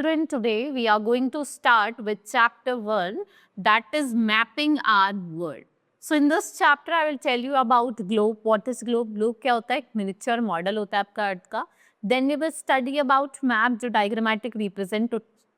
children, today we are going to start with chapter 1, that is mapping our world. So in this chapter I will tell you about globe. What is globe? Globe क्या होता है? एक miniature model होता है आपका अर्थ का. Then we will study about map जो diagrammatic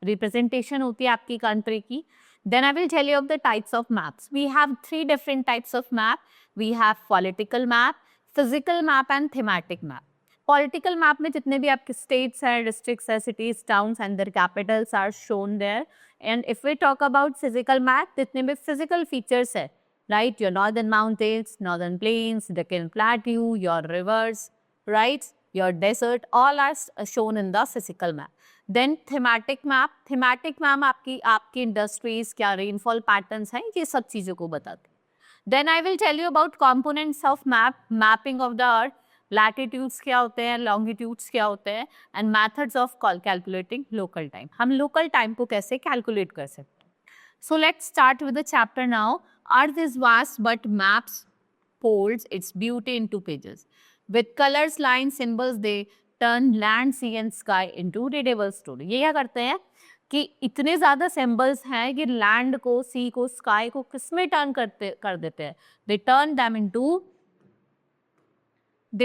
representation होती है आपकी country की. Then I will tell you of the types of maps. We have 3 different types of map. We have political map, physical map and thematic map. Political map में जितने भी आपके states हैं, districts हैं, cities, towns and their capitals are shown there. And if we talk about physical map, जितने भी physical features है, right, your northern mountains, northern plains, Deccan plateau, your rivers, right, your desert, all are shown in the physical map. Then thematic map आपकी industries, क्या rainfall patterns हैं, ये सब चीज़ों को बताते हैं. Then I will tell you about components of map, mapping of the earth, latitudes क्या होते हैं, लॉन्गिट्यूड्स क्या होते हैं, and methods of calculating local time. हम लोकल टाइम को कैसे कैलकुलेट कर सकते हैं. So let's start with the chapter now. Earth is vast but maps folds its beauty into pages. With colors, lines, symbols, they turn land, sea and sky into readable story. ये क्या करते हैं कि इतने ज़्यादा सिम्बल्स हैं कि land को, सी को, स्काई को किसमें टर्न कर देते हैं. They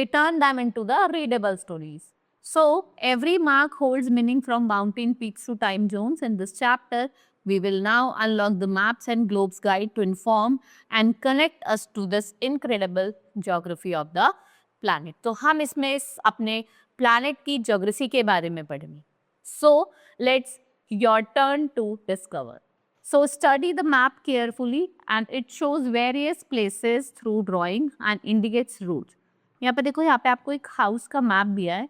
turn them into the readable stories. So every mark holds meaning from mountain peaks to time zones. In this chapter, we will now unlock the maps and globes guide to inform and connect us to this incredible geography of the planet. तो हम इसमें अपने planet की geography के बारे में पढ़ेंगे. So let's your turn to discover. So study the map carefully and it shows various places through drawing and indicates routes. यहाँ पे देखो, यहाँ पे आपको एक हाउस का मैप दिया है,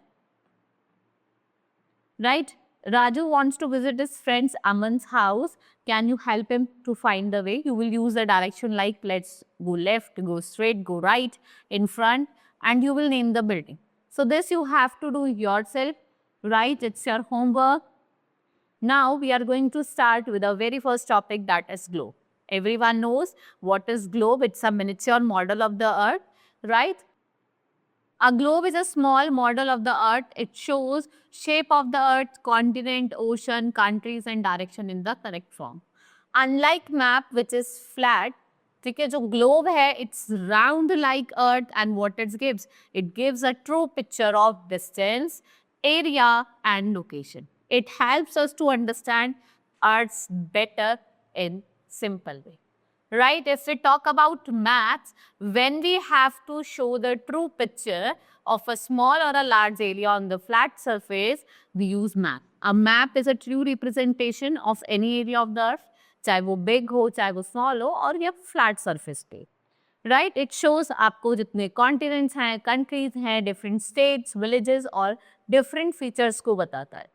right. Raju wants to visit his friend's Aman's house. Can you help him to find the way? You will use the direction like let's go left, go straight, go right, in front, and you will name the building. So this you have to do yourself, right? It's your homework. Now we are going to start with the very first topic, that is globe. Everyone knows what is globe. It's a miniature model of the earth, right? A globe is a small model of the earth. It shows shape of the earth, continent, ocean, countries and direction in the correct form. Unlike map which is flat, ठीक है, जो globe है it's round like earth and what it gives a true picture of distance, area and location. It helps us to understand earth better in simple way. Right, if we talk about maps, when we have to show the true picture of a small or a large area on the flat surface, we use map. A map is a true representation of any area of the earth, चाहे वो big हो, चाहे वो small हो, और ये flat surface पे. Right, it shows आपको जितने continents हैं, countries हैं, different states, villages और different features को बताता है.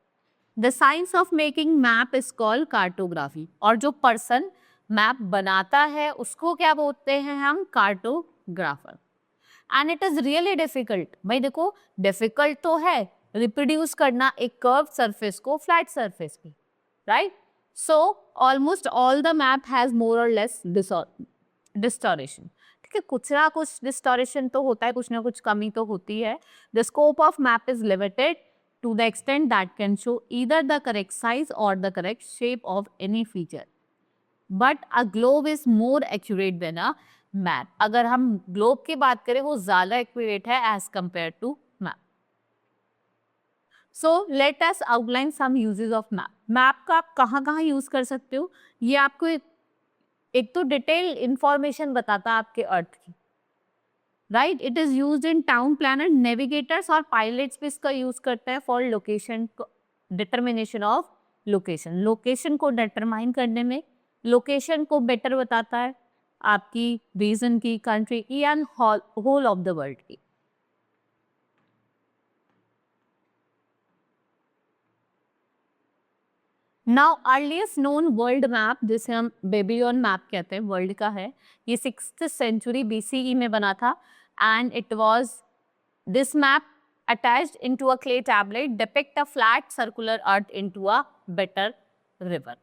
The science of making map is called cartography. और जो person मैप बनाता है उसको क्या बोलते हैं हम, cartographer. And it is really difficult. भाई देखो, डिफिकल्ट तो है रिप्रोड्यूस करना एक कर्व सरफेस को फ्लैट सरफेस पे, right. So almost all the map has more और लेस डिस्टोरेशन. ठीक है, कुछ ना कुछ डिस्टोरेशन तो होता है, कुछ ना कुछ कमी तो होती है. The scope of map is limited to the extent that can show either the correct size और the correct shape of any feature. But a globe is more accurate than a map. अगर हम globe की बात करें वो ज्यादा accurate है as compare to map. So let us outline some uses of map. Map का आप कहाँ यूज कर सकते हो. ये आपको एक तो डिटेल इंफॉर्मेशन बताता है आपके अर्थ की, right. It is used in town planner, navigators और पायलट्स भी इसका यूज करते हैं for location, determination of location. Location को डिटरमाइन करने में, लोकेशन को बेटर बताता है आपकी रीजन की, कंट्री की and whole of the world की. Now earliest known world map, जिसे हम बेबीलोन मैप कहते हैं, वर्ल्ड का है. ये 6th century BCE में बना था and it was this map attached into a clay tablet depict a flat circular earth into a better river.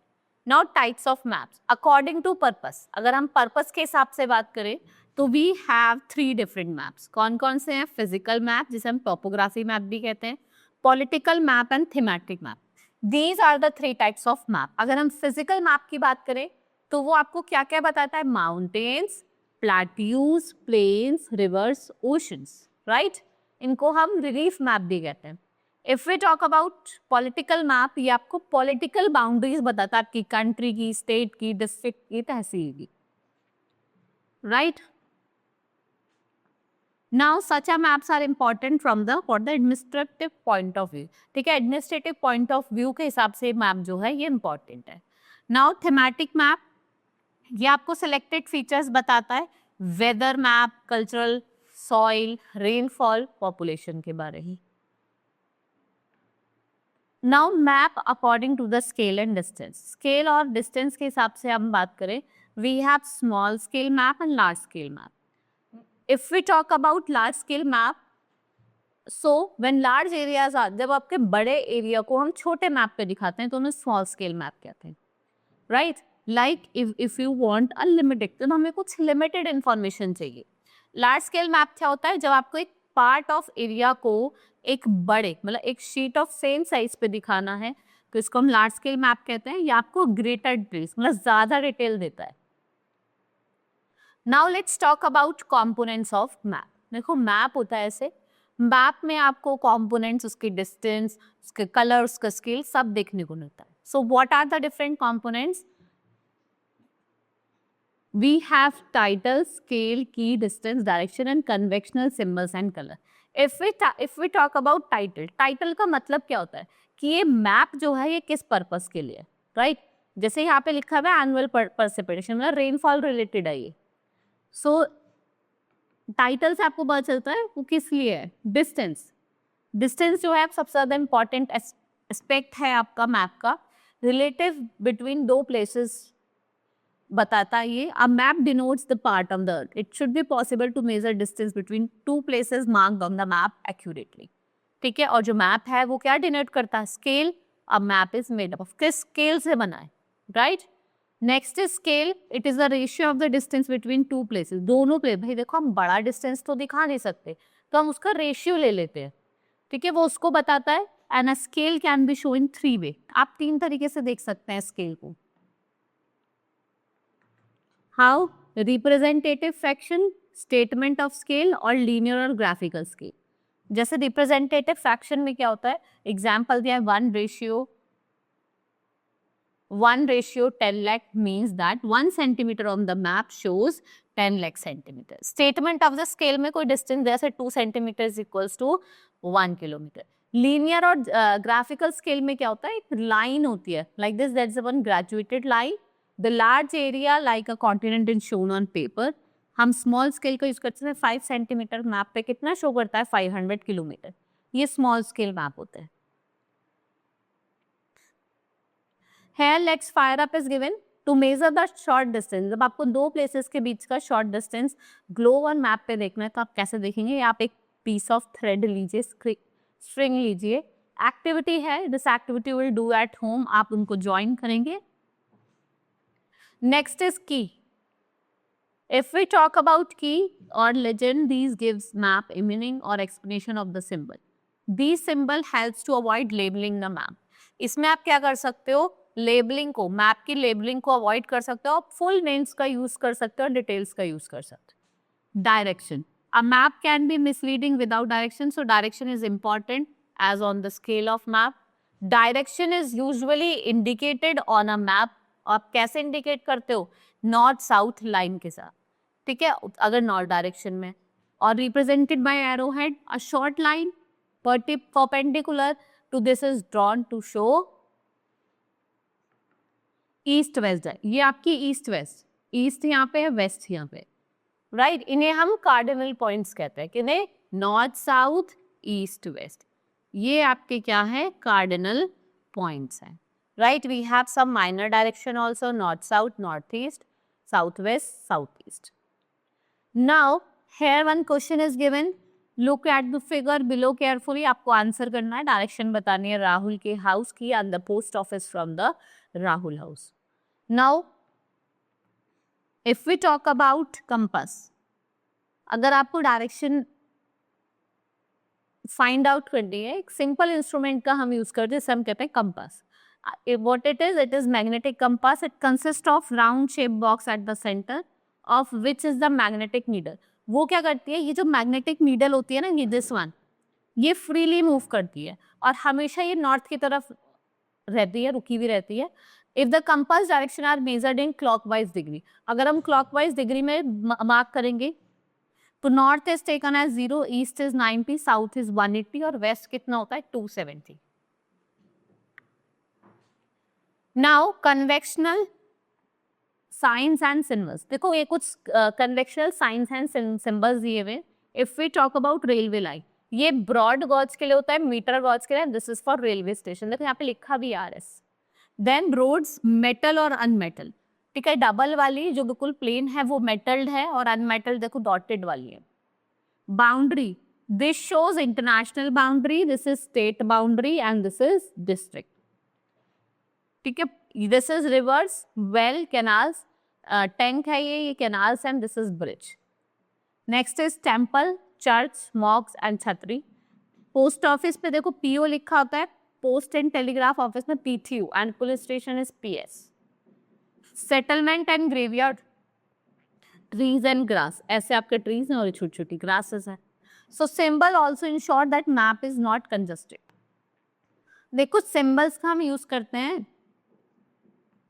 Now types of maps according to purpose. अगर हम पर्पस के हिसाब से बात करें तो we have 3 different maps. कौन कौन से हैं? फिजिकल मैप जिसे हम टोपोग्राफी मैप भी कहते हैं, political map and thematic map. These are the 3 types of map. अगर हम फिजिकल मैप की बात करें तो वो आपको क्या क्या बताता है? Mountains, plateaus, plains, rivers, oceans, right? इनको हम रिलीफ मैप भी कहते हैं। If we talk about political map, ये आपको पॉलिटिकल बाउंड्रीज बताता है, आपकी कंट्री की, स्टेट की, डिस्ट्रिक्ट की, तहसील की, right? Now such maps are important from the for the administrative point of view. ठीक है, एडमिनिस्ट्रेटिव पॉइंट ऑफ व्यू के हिसाब से मैप जो है ये इंपॉर्टेंट है। नाउ थीमेटिक मैप, ये आपको सिलेक्टेड फीचर्स बताता है, weather map, cultural, soil, rainfall, population के बारे में। Now map according to the scale and distance, scale और डिस्टेंस के हिसाब से हम बात करें, we have small scale map and large scale map. If we talk about large scale map, so when large areas are, जब आपके बड़े एरिया को हम छोटे मैप पे दिखाते हैं तो उन्हें स्मॉल स्केल मैप कहते हैं, right? Like if you want a limited, तो हमें कुछ लिमिटेड इंफॉर्मेशन चाहिए। लार्ज स्केल मैप क्या होता है? जब आपको एक पार्ट ऑफ एरिया को एक बड़े, मतलब एक शीट ऑफ सेम साइज पे दिखाना है, तो इसको हम लार्ज स्केल मैप कहते हैं। या आपको ग्रेटर डिटेल्स, मतलब ज्यादा डिटेल देता है। Now let's talk about components of map. देखो मैप होता है ऐसे, मैप में आपको कंपोनेंट्स, उसकी डिस्टेंस, उसके कलर, उसका स्केल सब देखने को मिलता है। So what are the different components? We have title, scale, key, distance, direction and conventional symbols and colour. If we talk about title, title का मतलब क्या होता है कि ये मैप जो है ये किस पर्पस के लिए, राइट? जैसे यहाँ पे लिखा हुआ है एनुअल प्रेसिपिटेशन, मतलब रेनफॉल रिलेटेड है ये। सो टाइटल से आपको पता चलता है वो किस लिए है। डिस्टेंस, डिस्टेंस जो है सबसे ज्यादा इंपॉर्टेंट एस्पेक्ट है आपका मैप का। रिलेटिव बिटवीन दो प्लेसेस बताता है ये। A map denotes the part of the earth, it should be possible to measure distance between two places marked on the map accurately. ठीक है, और जो मैप है वो क्या डिनोट करता है? Scale. A map is made up of, किस स्केल से बना है, right? Next is scale, it is the ratio of the distance between two places. दोनों प्लेस, भाई देखो हम बड़ा डिस्टेंस तो दिखा नहीं सकते, तो हम उसका रेशियो ले लेते हैं। ठीक है, वो उसको बताता है। And a scale can be show in 3 वे, आप 3 तरीके से देख सकते हैं स्केल को। How? Representative fraction, statement of scale, और लीनियर और ग्राफिकल स्केल। जैसे रिप्रेजेंटेटिव फ्रैक्शन में क्या होता है? एग्जाम्पल दिया है 1:10 lakh means that 1 centimeter on the map shows 10 lakh centimeter. Statement of the scale में कोई distance जैसे 2 centimeter is equals to 1 kilometer. Linear और graphical scale में क्या होता है? एक line होती है like this, that's the one graduated line. The large area like a continent is shown on paper. हम small scale को यूज करते हैं 5 centimeter मैप पे कितना शो करता है? 500 किलोमीटर। ये small scale मैप होता है। Here let's fire up is given to measure the short distance। जब आपको दो प्लेसेस के बीच का शॉर्ट डिस्टेंस ग्लोब और मैप पे देखना है तो आप कैसे देखेंगे? आप एक पीस ऑफ थ्रेड लीजिए, स्ट्रिंग लीजिए, एक्टिविटी है, this activity will do at home, आप उनको ज्वाइन करेंगे। नेक्स्ट इज की। If we talk about key or legend, these gives map a meaning or explanation of the symbol. These symbol helps to avoid labeling the map. इसमें आप क्या कर सकते हो? लेबलिंग को, मैप की लेबलिंग को अवॉइड कर सकते हो, आप फुल नेम्स का यूज कर सकते हो, डिटेल्स का यूज कर सकते हो। Direction, a map can be misleading without direction, so direction is important as on the scale of map. Direction is usually indicated on a map. आप कैसे इंडिकेट करते हो? नॉर्थ साउथ लाइन के साथ, ठीक है, अगर नॉर्थ डायरेक्शन में। और represented by arrow head, a short line perpendicular to this is drawn to show east west है। ये आपकी ईस्ट वेस्ट, ईस्ट यहाँ पे है, वेस्ट यहाँ पे, राइट? इन्हें हम कार्डिनल पॉइंट्स कहते हैं, किन्हें? नॉर्थ साउथ ईस्ट वेस्ट, ये आपके क्या है? कार्डिनल पॉइंट्स हैं, right? We have some minor direction also, north south, north east, south west, south east. Now here one question is given, look at the figure below carefully, आपको answer करना है, direction बतानी है राहुल के house की and the post office from the Rahul house. Now if we talk about compass, अगर आपको direction find out करनी है, एक सिंपल इंस्ट्रूमेंट का हम यूज करते हैं, हम कहते हैं compass. What it is magnetic compass. It consists of round shaped box at the center of which is the magnetic needle. वो क्या करती है, ये जो magnetic needle होती है ना, ये this one, ये freely move करती है और हमेशा ये north की तरफ रहती है, रुकी हुई रहती है. If the compass direction are measured in clockwise degree, अगर हम clockwise degree में मार्क करेंगे तो north is taken as 0, east is 90, south is 180 और वेस्ट कितना होता है 270. Now conventional signs and symbols. देखो ये कुछ कन्वेक्शनल साइंस एंड सिंबल्स दिए हुए. If we talk about railway line, ये ब्रॉड गॉज के लिए होता है, मीटर गॉज के लिए. This is for railway station. देखो यहाँ पे लिखा भी RS. देन रोड्स मेटल और अनमेटल. ठीक है, डबल वाली जो बिल्कुल प्लेन है वो मेटल्ड है और अनमेटल्ड देखो डॉटेड वाली है. Boundary, this shows international boundary, this is state boundary and this is district. ठीक है, this is reverse, well, canals, tank है ये canals and this is bridge. Next is temple, church, मॉक्स and छतरी. Post office पे देखो PO लिखा होता है, पोस्ट एंड टेलीग्राफ ऑफिस में PTU and police station is PS. Settlement and graveyard, trees and grass. ऐसे आपके ट्रीज हैं और छोटी छोटी ग्रासेस हैं. So symbol also ensure that map is not congested. देखो सिंबल्स का हम यूज करते हैं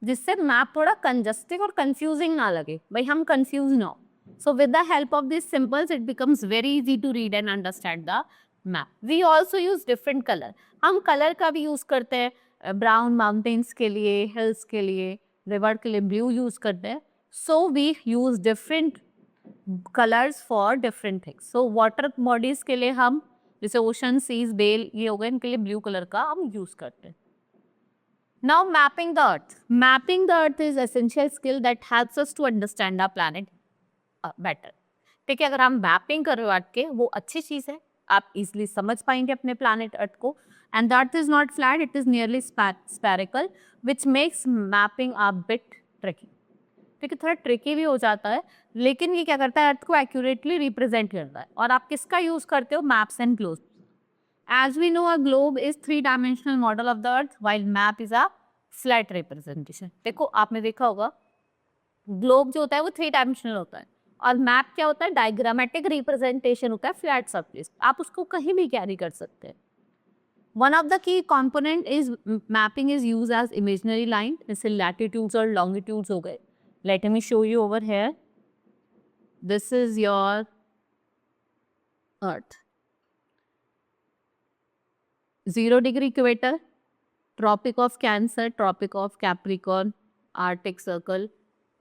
जिससे मैप थोड़ा कंजस्टिंग और कंफ्यूजिंग ना लगे, भाई हम कंफ्यूज ना हो. So with the help of this symbols it becomes very easy to read and understand the map. We also use different colour. हम कलर का भी यूज करते हैं, ब्राउन माउंटेन्स के लिए, हिल्स के लिए, रिवर के लिए ब्लू यूज करते हैं. So we use different colours for different things. So water bodies के लिए हम जैसे ओशन, सीज, बेल ये हो गए, इनके लिए ब्लू कलर का हम यूज करते हैं. Now mapping the earth. Mapping the earth is essential skill that helps us to understand our planet better. ठीक है, अगर हम मैपिंग कर रहे हो अर्थ के, वो अच्छी चीज है, आप इजिली समझ पाएंगे अपने प्लैनेट अर्थ को. And the earth is not flat, it is nearly spherical which makes mapping a bit tricky. ठीक है, थोड़ा ट्रिकी भी हो जाता है, लेकिन ये क्या करता है, अर्थ को एक्यूरेटली रिप्रेजेंट करता है. और आप किसका यूज करते हो, maps and globes. As we know, a globe is 3-dimensional model of the earth, while map is a flat representation. देखो आपने देखा होगा ग्लोब जो होता है वो 3-dimensional होता है और मैप क्या होता है, डायग्रामेटिक रिप्रेजेंटेशन होता है, फ्लैट सरफेस. आप उसको कहीं भी कैरी कर सकते हैं. One of the key component is mapping is used as imaginary line, जैसे latitudes और longitudes हो गए. Let me show you over here. This is your earth. 0 degree equator, Tropic of Cancer, Tropic of Capricorn, Arctic Circle,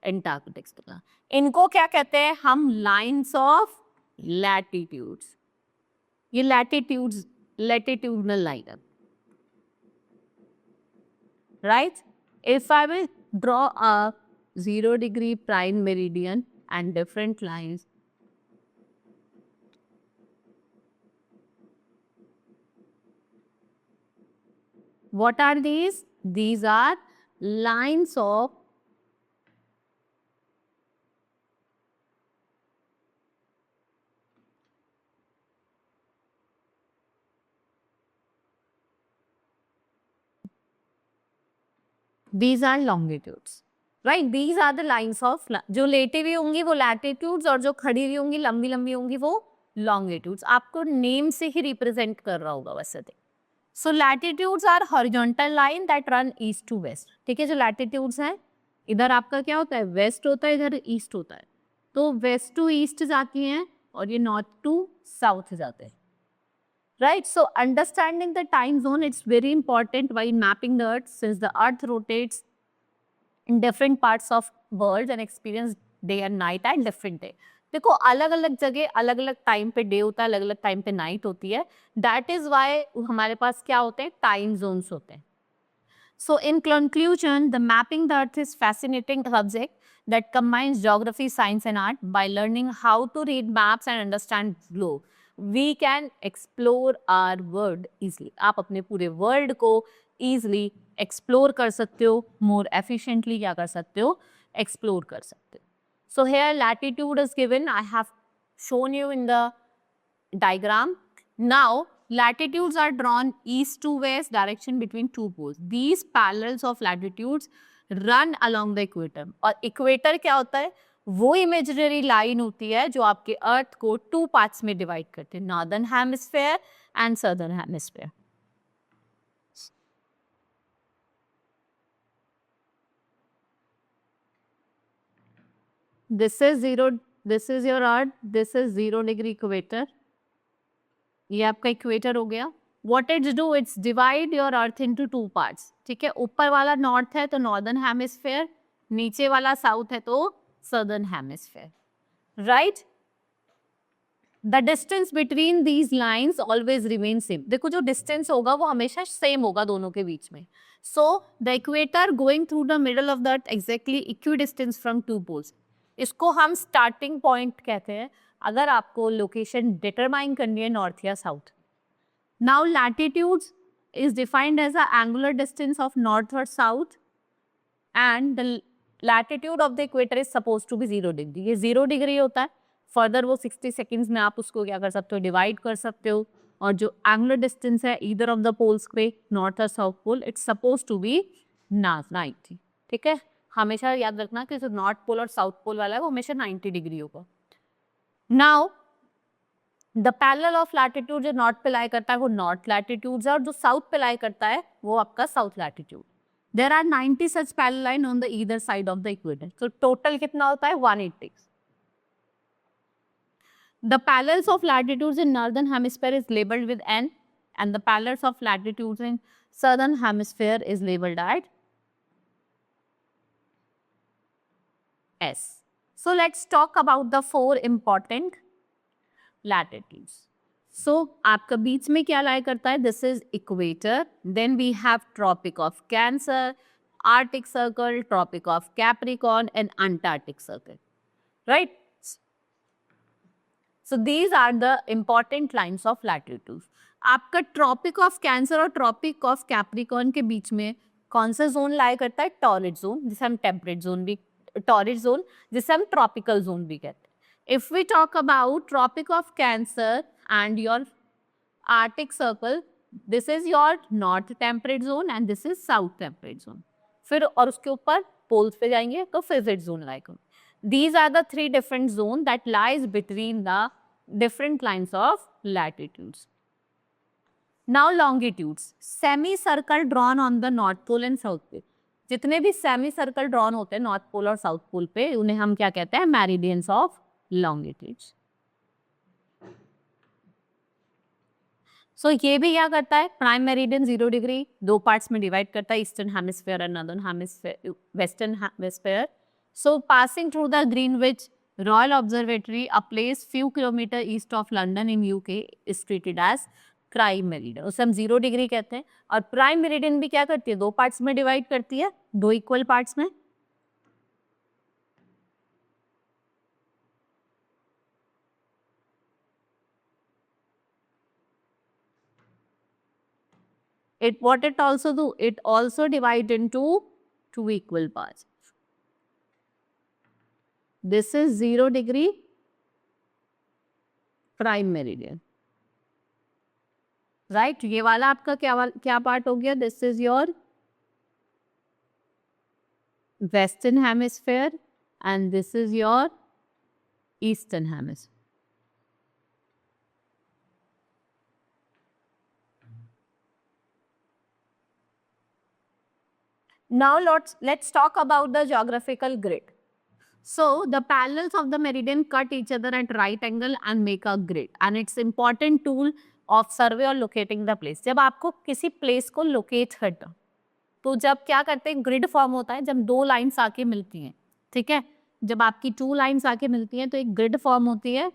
Antarctic Circle. इनको क्या कहते हैं हम, lines of latitudes. ये लैटिट्यूड्स latitudinal line है, right? If I will draw a 0 degree prime meridian and different lines, what are these? These are lines of these are longitudes, right? These are the lines of जो लेटी हुई होंगी वो latitudes और जो खड़ी हुई होंगी लंबी लंबी होंगी वो longitudes. आपको नेम से ही रिप्रेजेंट कर रहा होगा वैसे तो. So latitudes are horizontal line that run east to west. ठीक है, जो latitudes हैं इधर आपका क्या होता है, वेस्ट होता है, इधर ईस्ट होता है. तो वेस्ट टू ईस्ट जाती हैं और ये नॉर्थ टू साउथ जाते हैं. Right, so understanding the time zone, it's very important while mapping the earth, since the earth rotates in different parts of world and experience day and night at different day. देखो अलग अलग जगह अलग अलग time पे day होता है, अलग अलग टाइम पे नाइट होती है. दैट इज वाई हमारे पास क्या होते हैं, टाइम जोन्स होते हैं. So in conclusion, the mapping the earth is fascinating subject that combines geography, science and art. By learning how to read maps and understand globe, we can explore our world easily. आप अपने पूरे world को easily explore कर सकते हो, more efficiently क्या कर सकते हो, explore कर सकते हो. So here latitude is given. I have shown you in the diagram. Now Latitudes are drawn east to west direction between two poles. These parallels of latitudes run along the equator. और equator क्या होता है? वो imaginary line होती है जो आपके अर्थ को टू पार्ट्स में डिवाइड करते हैं, northern hemisphere and southern hemisphere. This is zero. This is your earth. This is 0 degree equator. ये आपका इक्वेटर हो गया. What it's do, it's divide your earth into two parts. ठीक है, ऊपर वाला नॉर्थ है तो नॉर्दर्न हेमिस्फेयर, नीचे वाला साउथ है तो southern hemisphere. Right. The distance between these lines always remain same. देखो जो डिस्टेंस होगा वो हमेशा सेम होगा दोनों के बीच में. So the equator going through the middle of the earth exactly equidistance from two poles. इसको हम स्टार्टिंग पॉइंट कहते हैं अगर आपको लोकेशन डिटरमाइन करनी है नॉर्थ या south. Now latitudes is defined as a angular distance of north और south and the latitude of the equator is suppose to be 0 degree. ये 0 डिग्री होता है. फर्दर वो 60 सेकेंड्स में आप उसको क्या कर सकते हो, डिवाइड कर सकते हो. और जो एंगुलर डिस्टेंस है ईदर ऑफ द पोल्स पे, नॉर्थ और south pole, it's suppose to be 90. ठीक है, हमेशा याद रखना कि जो नॉर्थ पोल और साउथ पोल वाला है वो हमेशा 90 डिग्री होगा. Now the parallel of latitude जो नॉर्थ पे लाई करता है वो नॉर्थ लैटिट्यूड्स है और जो साउथ पे लाई करता है वो आपका south latitude. There are 90 such parallel line on the either side of the equator. तो टोटल कितना होता है 180. The parallels of latitudes in northern hemisphere is labeled with N and the parallels of latitudes in southern hemisphere is labeled at S. So let's talk about the four important latitudes. So आपका बीच में क्या लाई करता है? This is equator. Then we have Tropic of Cancer, Arctic Circle, Tropic of Capricorn and Antarctic Circle. Right? So these are the important lines of latitudes. आपका tropic of cancer और tropic of Capricorn के बीच में कौन सा zone लाई करता है? Torrid zone, जिसे हम टेम्परेट जोन भी, टॉरिड जोन जिसे हम ट्रॉपिकल जोन भी कहते हैं. If we talk about tropic of cancer and your arctic circle, this is your north temperate zone and this is south temperate zone. फिर और उसके ऊपर पोल्स पे जाएंगे तो फिजिट जोन लाएगा. These are the three different zones that lies between the different lines of latitudes. Now longitudes. Semicircle drawn on the north pole and south pole. जितने भी semicircle drawn होते हैं नॉर्थ पोल और south पोल पे उन्हें हम क्या कहते हैं? Meridians of longitudes. सो ये भी क्या करता है? प्राइम मेरिडियन 0 डिग्री दो पार्ट्स में डिवाइड करता है, eastern hemisphere and northern hemisphere, western hemisphere. So passing through the Greenwich Royal Observatory, a place few kilometer east of London in UK, is treated as prime meridian. उसे हम 0 degree कहते हैं. और prime meridian भी क्या करती है? दो पार्ट्स में डिवाइड करती है, दो इक्वल पार्ट्स में. What it also do? It also divide into two equal parts. This is 0 degree prime meridian. Right, ये वाला आपका क्या पार्ट हो गया? This is your western hemisphere and this is your eastern hemisphere. Now let's talk about the geographical grid. So the parallels of the meridian cut each other at right angle and make a grid, and it's important tool of survey or locating the place. जब आपको किसी place को locate करना, तो जब क्या करते हैं? ग्रिड फॉर्म होता है जब दो लाइन्स आके मिलती हैं. ठीक है, जब आपकी टू लाइन्स आके मिलती हैं तो एक ग्रिड फॉर्म होती है.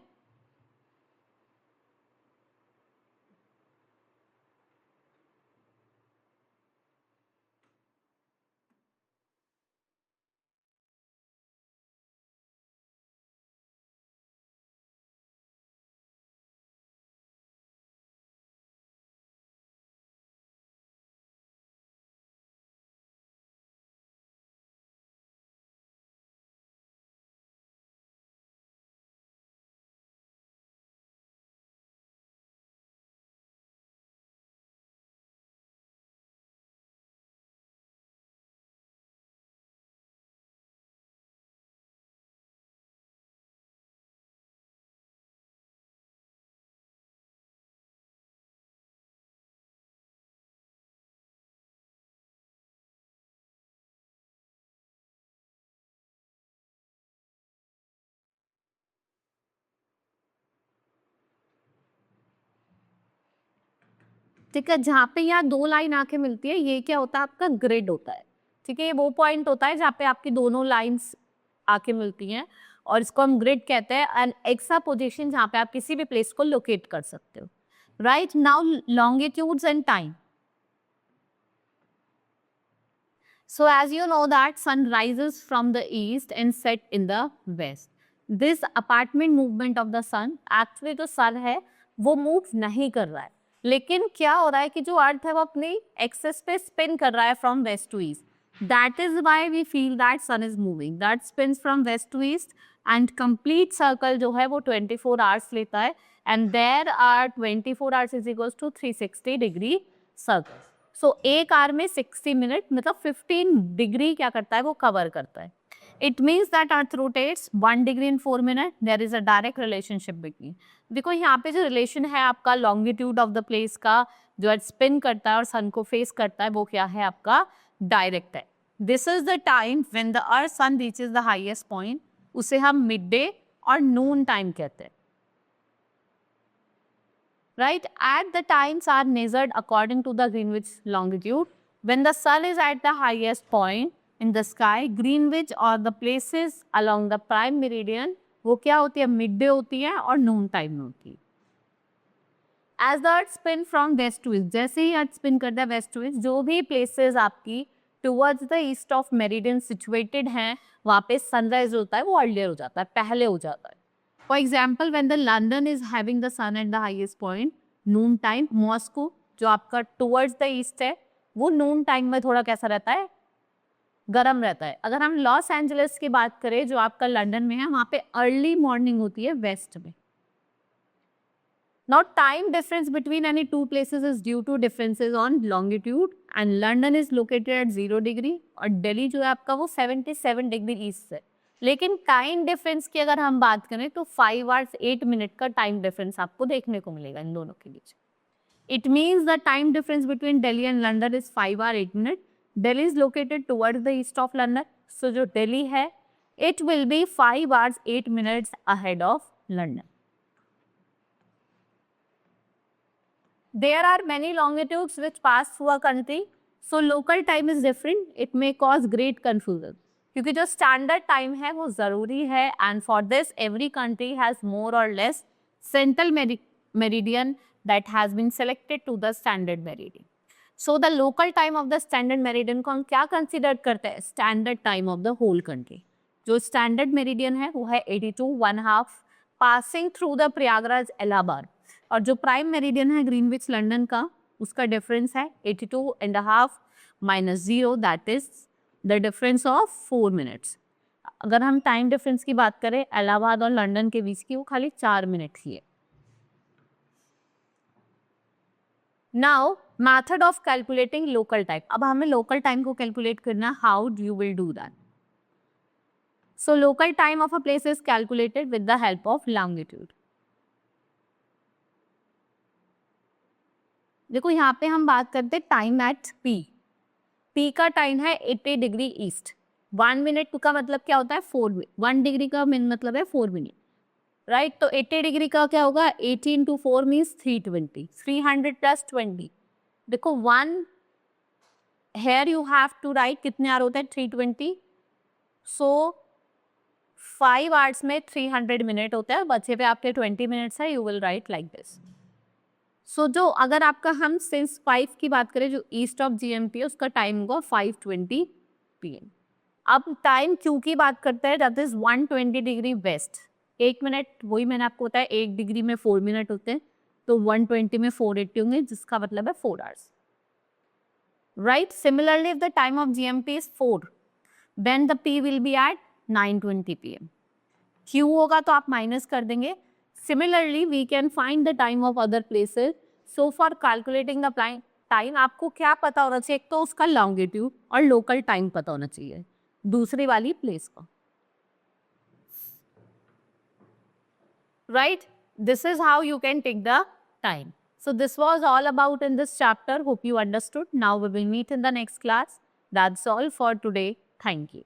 ठीक है, जहाँ पे यहाँ दो लाइन आके मिलती है ये क्या होता है, आपका ग्रिड होता है। ठीक है, ये वो पॉइंट होता है जहाँ पे आपकी दोनों लाइंस आके मिलती हैं और इसको हम ग्रिड कहते हैं। एंड एक्सा पोजीशन जहाँ पे आप किसी भी प्लेस को लोकेट कर सकते हो। Right now longitudes and time. So as you know that sun rises from the east and set in the west. This apartment movement of the sun, actually जो sun है वो move नहीं कर रहा है, लेकिन क्या हो रहा है कि जो अर्थ है वो अपनी एक्सेस पे स्पिन कर रहा है from west to east. That is why we feel that sun is moving. That spins from west to east and complete circle जो है वो 24 hours लेता है and there are 24 hours is equals to 360 degree circles. सो एक our में 60 minute मतलब 15 degree क्या करता है वो कवर करता है। It means that earth rotates 1 degree in 4 minute. There is a direct relationship between. देखो यहाँ पे जो रिलेशन है आपका लॉन्गिट्यूड ऑफ द प्लेस का जो अर्थ स्पिन करता है और सन को फेस करता है वो क्या है आपका डायरेक्ट है। This is the time when the earth sun reaches the highest point, उसे हम मिड डे और नून टाइम कहते हैं। Right, at the times are measured according to the Greenwich longitude. When the sun is at the highest point in the sky, Greenwich or the places along the prime meridian वो क्या होती है, mid day होती है और नून time में होती है। As the earth spin from west to east, जैसे ही अर्थ स्पिन करता है वेस्ट टू ईस्ट, जो भी प्लेसेस आपकी towards the east of meridian situated हैं वहाँ पे सनराइज होता है वो अर्लियर हो जाता है, पहले हो जाता है। For example, when the London is having the sun at the highest point, noon time, Moscow जो आपका towards the east है, वो noon time में थोड़ा कैसा रहता है, गर्म रहता है। अगर हम लॉस एंजलिस की बात करें जो आपका लंदन में है, वहाँ पे अर्ली मॉर्निंग होती है वेस्ट में। Now time difference between any two places is due to differences on longitude and London is located at 0 degree और दिल्ली जो है आपका वो 77 डिग्री ईस्ट है। लेकिन टाइम डिफरेंस की अगर हम बात करें तो 5 hours 8 मिनट का टाइम डिफरेंस आपको देखने को मिलेगा इन दोनों के बीच। It means the time difference between Delhi and London is 5 hours 8 minutes. Delhi is located towards the east of London, so जो दिल्ली है it will be 5 hours 8 minutes ahead of London. There are many longitudes which pass through a country, so local time is different. It may cause great confusion. क्योंकि जो standard time है वो ज़रूरी है and for this every country has more और less central meridian that has been selected to the standard meridian. So the local time of the standard meridian को हम क्या कंसिडर करते हैं, standard time of the whole country. जो standard meridian है वो है 82.5 passing through the Prayagraj Allahabad, और जो प्राइम मेरिडियन है ग्रीनविच लंदन का उसका डिफरेंस है 82.5 - 0 that is the difference of 4 minutes. अगर हम टाइम डिफरेंस की बात करें इलाहाबाद और लंदन के बीच की वो खाली 4 मिनट ही है। Now method of calculating local time. अब हमें लोकल टाइम को कैलकुलेट करना, how you will do that. So local time of a place is calculated with the help of longitude. देखो यहाँ पे हम बात करते हैं टाइम एट पी। पी का टाइम है 80 डिग्री ईस्ट। 1 मिनट का मतलब क्या होता है 4 मिनट। 1 डिग्री का मतलब है 4 मिनट, राइट। तो 80 डिग्री का क्या होगा 80 × 4 मीन्स 320, 300 + 20। देखो 1 here you have to write कितने आवर होते हैं 320, सो 5 hours में 300 मिनट होता है, बचे पे आपके 20 मिनट्स है, you will write like this. So जो अगर आपका हम सिंस 5 की बात करें जो ईस्ट ऑफ GMT है उसका टाइम होगा 5:20 PM। अब टाइम क्यू की बात करते हैं that is 120 degree west. 1 minute वही मैंने आपको बताया 1 डिग्री में 4 मिनट होते हैं, तो 120 में 480 होंगे जिसका मतलब है 4 hours, राइट। Similarly if the time of GMT is 4 then the P will be at 9:20 PM। Q होगा तो आप माइनस कर देंगे। Similarly, we can find the time of other places. So for calculating the time, आपको क्या पता होना चाहिए, एक तो उसका longitude और local time पता होना चाहिए दूसरी वाली place का, right? This is how you can take the time. So this was all about in this chapter. Hope you understood. Now we will meet in the next class. That's all for today. Thank you.